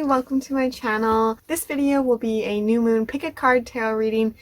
welcome to my channel. This video will be a new moon pick a card tarot reading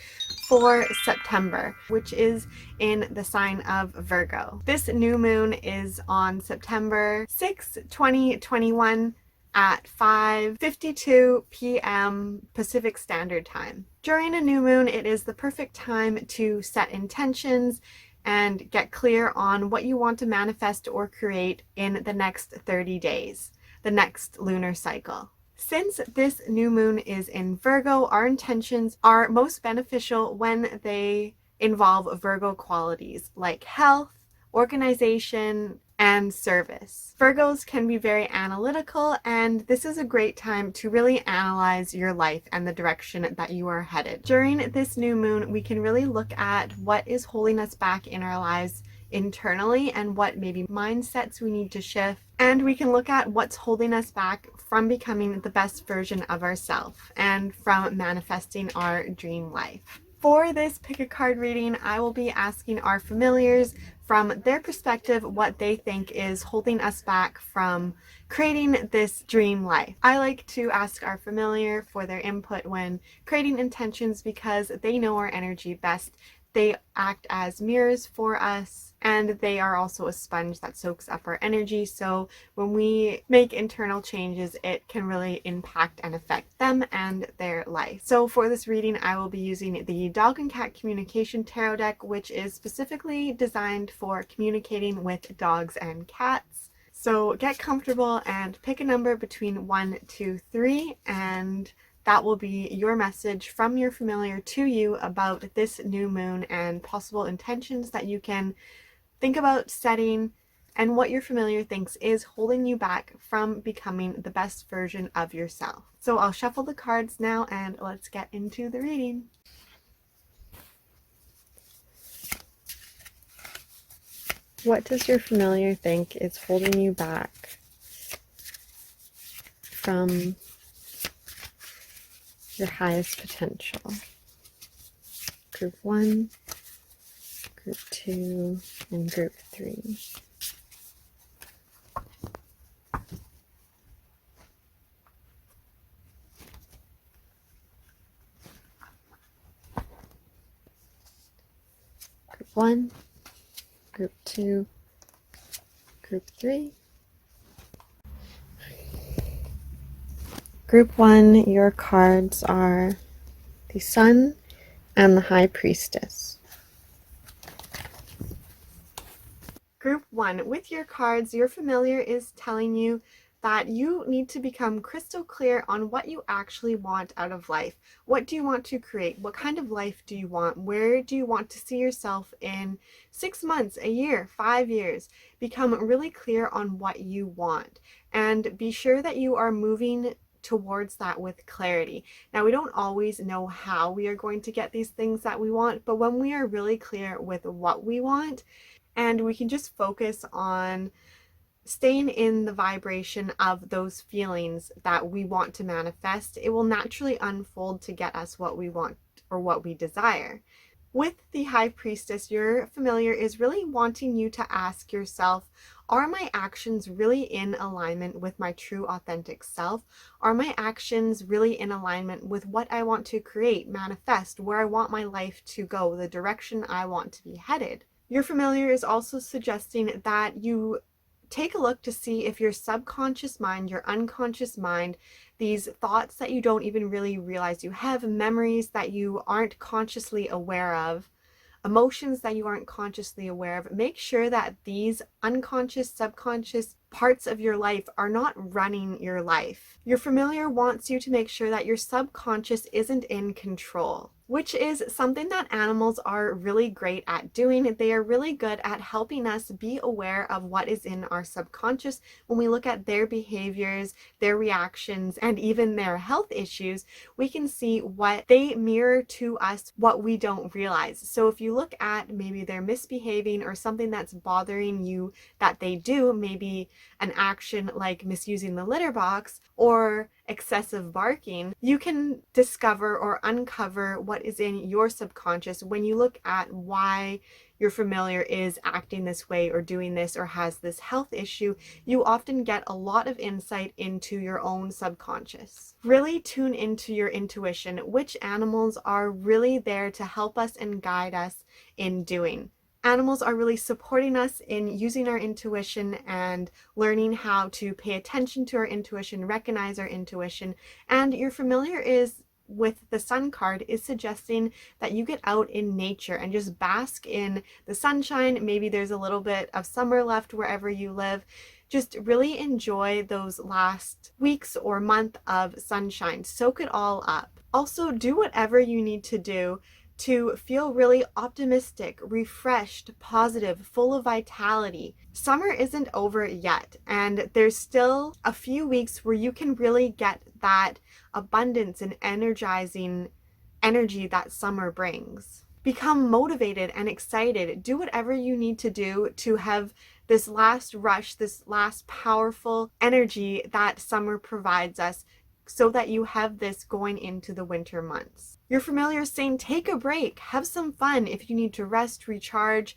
for September, which is in the sign of Virgo. This new moon is on September 6, 2021 at 5:52 p.m. Pacific Standard Time. During a new moon, it is the perfect time to set intentions and get clear on what you want to manifest or create in the next 30 days, the next lunar cycle. Since this new moon is in Virgo, our intentions are most beneficial when they involve Virgo qualities like health, organization, and service. Virgos can be very analytical, and this is a great time to really analyze your life and the direction that you are headed. During this new moon, we can really look at what is holding us back in our lives internally and what maybe mindsets we need to shift. And we can look at what's holding us back from becoming the best version of ourselves and from manifesting our dream life. For this pick a card reading, I will be asking our familiars from their perspective what they think is holding us back from creating this dream life. I like to ask our familiar for their input when creating intentions because they know our energy best. They act as mirrors for us, and they are also a sponge that soaks up our energy. So when we make internal changes, it can really impact and affect them and their life. So for this reading, I will be using the Dog and Cat Communication Tarot deck, which is specifically designed for communicating with dogs and cats. So get comfortable and pick a number between 1, 2, 3, and that will be your message from your familiar to you about this new moon and possible intentions that you can think about setting and what your familiar thinks is holding you back from becoming the best version of yourself. So I'll shuffle the cards now and let's get into the reading. What does your familiar think is holding you back from your highest potential? Group 1, Group 2, and Group 3. Group 1, Group 2, Group 3. Group 1, your cards are the Sun and the High Priestess. Group 1, with your cards, your familiar is telling you that you need to become crystal clear on what you actually want out of life. What do you want to create? What kind of life do you want? Where do you want to see yourself in 6 months, a year, 5 years? Become really clear on what you want and be sure that you are moving towards that with clarity. Now, we don't always know how we are going to get these things that we want, but when we are really clear with what we want and we can just focus on staying in the vibration of those feelings that we want to manifest, it will naturally unfold to get us what we want or what we desire. With the High Priestess, your familiar is really wanting you to ask yourself, are my actions really in alignment with my true authentic self? Are my actions really in alignment with what I want to create, manifest, where I want my life to go, the direction I want to be headed? Your familiar is also suggesting that you take a look to see if your subconscious mind, your unconscious mind, these thoughts that you don't even really realize you have, memories that you aren't consciously aware of, emotions that you aren't consciously aware of, make sure that these unconscious, subconscious parts of your life are not running your life. Your familiar wants you to make sure that your subconscious isn't in control, which is something that animals are really great at doing. They are really good at helping us be aware of what is in our subconscious. When we look at their behaviors, their reactions, and even their health issues, we can see what they mirror to us, what we don't realize. So if you look at maybe they're misbehaving or something that's bothering you that they do, maybe an action like misusing the litter box or excessive barking, you can discover or uncover what is in your subconscious when you look at why your familiar is acting this way or doing this or has this health issue. You often get a lot of insight into your own subconscious. Really tune into your intuition, which animals are really there to help us and guide us in doing. Animals are really supporting us in using our intuition and learning how to pay attention to our intuition, recognize our intuition. And your familiar is, with the sun card, is suggesting that you get out in nature and just bask in the sunshine. Maybe there's a little bit of summer left wherever you live. Just really enjoy those last weeks or month of sunshine. Soak it all up. Also, do whatever you need to do to feel really optimistic, refreshed, positive, full of vitality. Summer isn't over yet, and there's still a few weeks where you can really get that abundance and energizing energy that summer brings. Become motivated and excited. Do whatever you need to do to have this last rush, this last powerful energy that summer provides us, so that you have this going into the winter months. Your familiar is saying, take a break, have some fun if you need to rest, recharge,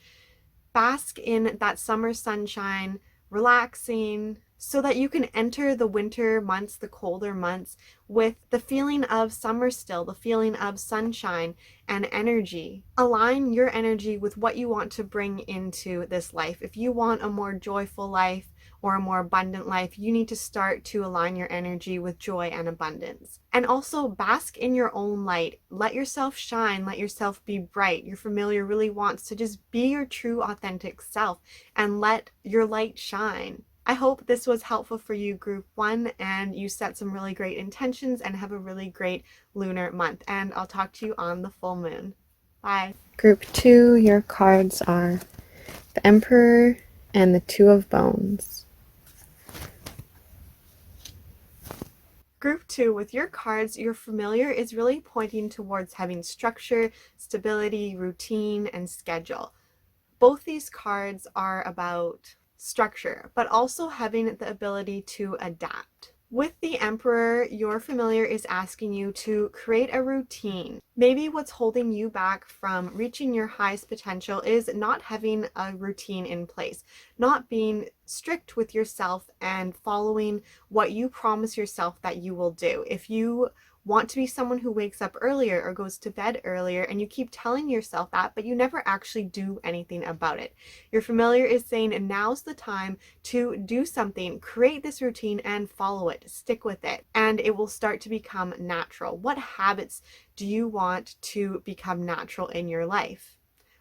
bask in that summer sunshine, relaxing, so that you can enter the winter months, the colder months, with the feeling of summer still, the feeling of sunshine and energy. Align your energy with what you want to bring into this life. If you want a more joyful life or a more abundant life, you need to start to align your energy with joy and abundance. And also bask in your own light. Let yourself shine, let yourself be bright. Your familiar really wants to just be your true authentic self and let your light shine. I hope this was helpful for you, Group 1, and you set some really great intentions and have a really great lunar month. And I'll talk to you on the full moon. Bye. Group 2, your cards are the Emperor and the Two of Bones. Group 2, with your cards, your familiar is really pointing towards having structure, stability, routine, and schedule. Both these cards are about structure, but also having the ability to adapt. With the Emperor, your familiar is asking you to create a routine. Maybe what's holding you back from reaching your highest potential is not having a routine in place, not being strict with yourself and following what you promise yourself that you will do. If you want to be someone who wakes up earlier or goes to bed earlier and you keep telling yourself that, but you never actually do anything about it, your familiar is saying now's the time to do something, create this routine and follow it, stick with it, and it will start to become natural. What habits do you want to become natural in your life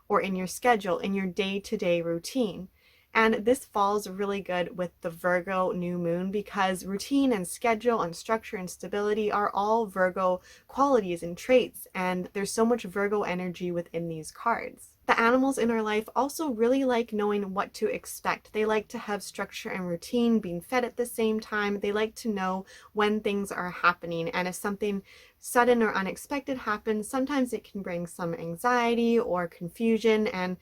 or in your schedule, in your day-to-day routine? And this falls really good with the Virgo new moon because routine and schedule and structure and stability are all Virgo qualities and traits, and there's so much Virgo energy within these cards. The animals in our life also really like knowing what to expect. They like to have structure and routine, being fed at the same time. They like to know when things are happening, and if something sudden or unexpected happens, sometimes it can bring some anxiety or confusion, and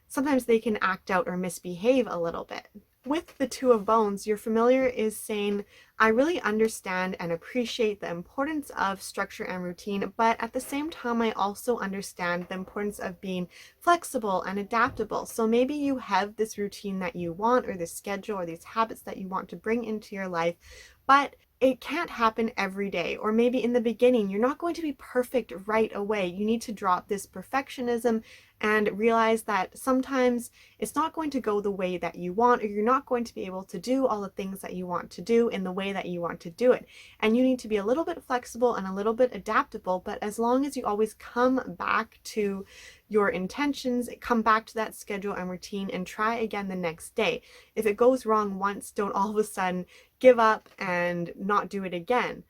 sometimes they can act out or misbehave a little bit. With the Two of Bones, your familiar is saying, I really understand and appreciate the importance of structure and routine, but at the same time, I also understand the importance of being flexible and adaptable. So maybe you have this routine that you want, or this schedule, or these habits that you want to bring into your life, but it can't happen every day, or maybe in the beginning, you're not going to be perfect right away. You need to drop this perfectionism and realize that sometimes it's not going to go the way that you want, or you're not going to be able to do all the things that you want to do in the way that you want to do it. And you need to be a little bit flexible and a little bit adaptable, but as long as you always come back to your intentions, come back to that schedule and routine and try again the next day. If it goes wrong once, don't all of a sudden give up and not do it again.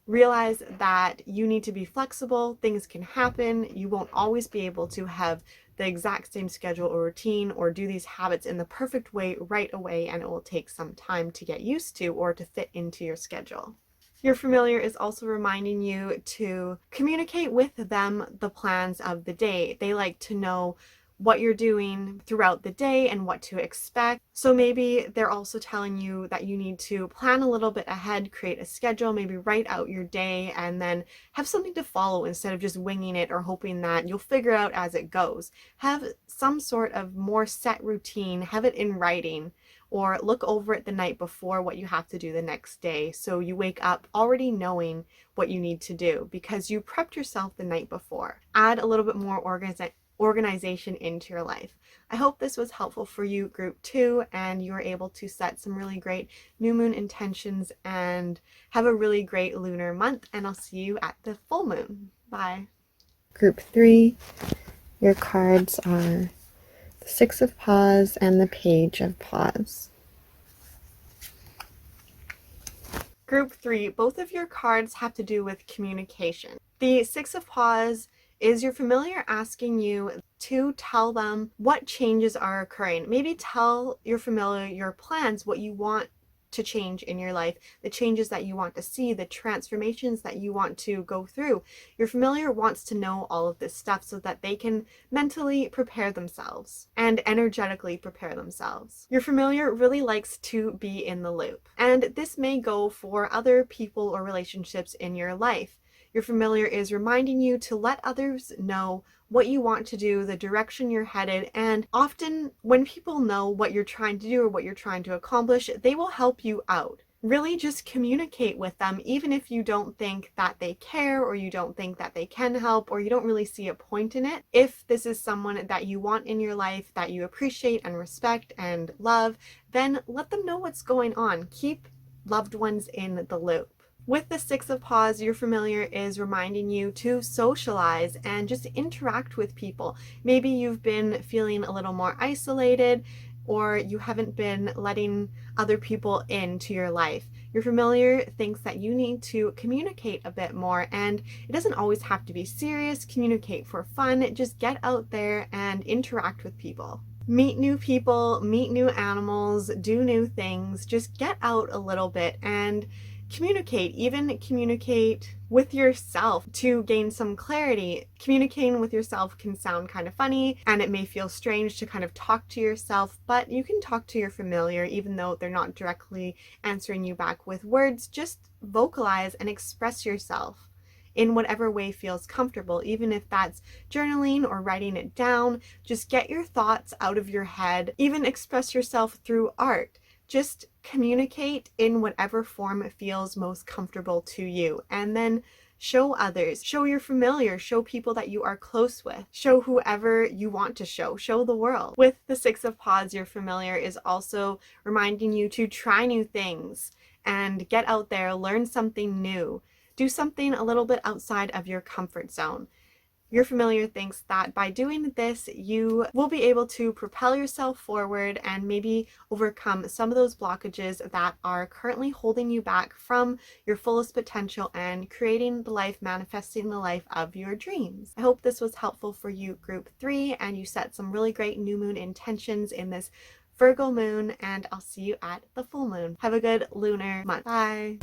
Realize that you need to be flexible, things can happen, you won't always be able to have the exact same schedule or routine or do these habits in the perfect way right away, and it will take some time to get used to or to fit into your schedule. Your familiar is also reminding you to communicate with them the plans of the day. They like to know what you're doing throughout the day and what to expect. So maybe they're also telling you that you need to plan a little bit ahead, create a schedule, maybe write out your day, and then have something to follow instead of just winging it or hoping that you'll figure out as it goes. Have some sort of more set routine, have it in writing, or look over it the night before what you have to do the next day, so you wake up already knowing what you need to do because you prepped yourself the night before. Add a little bit more organization into your life. I hope this was helpful for you, group 2, and you were able to set some really great new moon intentions and have a really great lunar month, and I'll see you at the full moon. Bye. Group 3, your cards are the Six of Paws and the Page of Paws. Group 3, both of your cards have to do with communication. The Six of Paws is your familiar asking you to tell them what changes are occurring. Maybe tell your familiar your plans, what you want to change in your life, the changes that you want to see, the transformations that you want to go through. Your familiar wants to know all of this stuff so that they can mentally prepare themselves and energetically prepare themselves. Your familiar really likes to be in the loop, and this may go for other people or relationships in your life. Your familiar is reminding you to let others know what you want to do, the direction you're headed, and often when people know what you're trying to do or what you're trying to accomplish, they will help you out. Really just communicate with them, even if you don't think that they care or you don't think that they can help or you don't really see a point in it. If this is someone that you want in your life, that you appreciate and respect and love, then let them know what's going on. Keep loved ones in the loop. With the Six of Paws, your familiar is reminding you to socialize and just interact with people. Maybe you've been feeling a little more isolated, or you haven't been letting other people into your life. Your familiar thinks that you need to communicate a bit more, and it doesn't always have to be serious. Communicate for fun. Just get out there and interact with people. Meet new people, meet new animals, do new things. Just get out a little bit and communicate, even communicate with yourself to gain some clarity. Communicating with yourself can sound kind of funny and it may feel strange to kind of talk to yourself, but you can talk to your familiar even though they're not directly answering you back with words. Just vocalize and express yourself in whatever way feels comfortable, even if that's journaling or writing it down. Just get your thoughts out of your head, even express yourself through art. Just communicate in whatever form it feels most comfortable to you, and then show others, show your familiar, show people that you are close with, show whoever you want to show the world. With the Six of Paws, your familiar is also reminding you to try new things and get out there, learn something new, do something a little bit outside of your comfort zone. Your familiar thinks that by doing this, you will be able to propel yourself forward and maybe overcome some of those blockages that are currently holding you back from your fullest potential and creating the life, manifesting the life of your dreams. I hope this was helpful for you, group 3, and you set some really great new moon intentions in this Virgo moon, and I'll see you at the full moon. Have a good lunar month. Bye.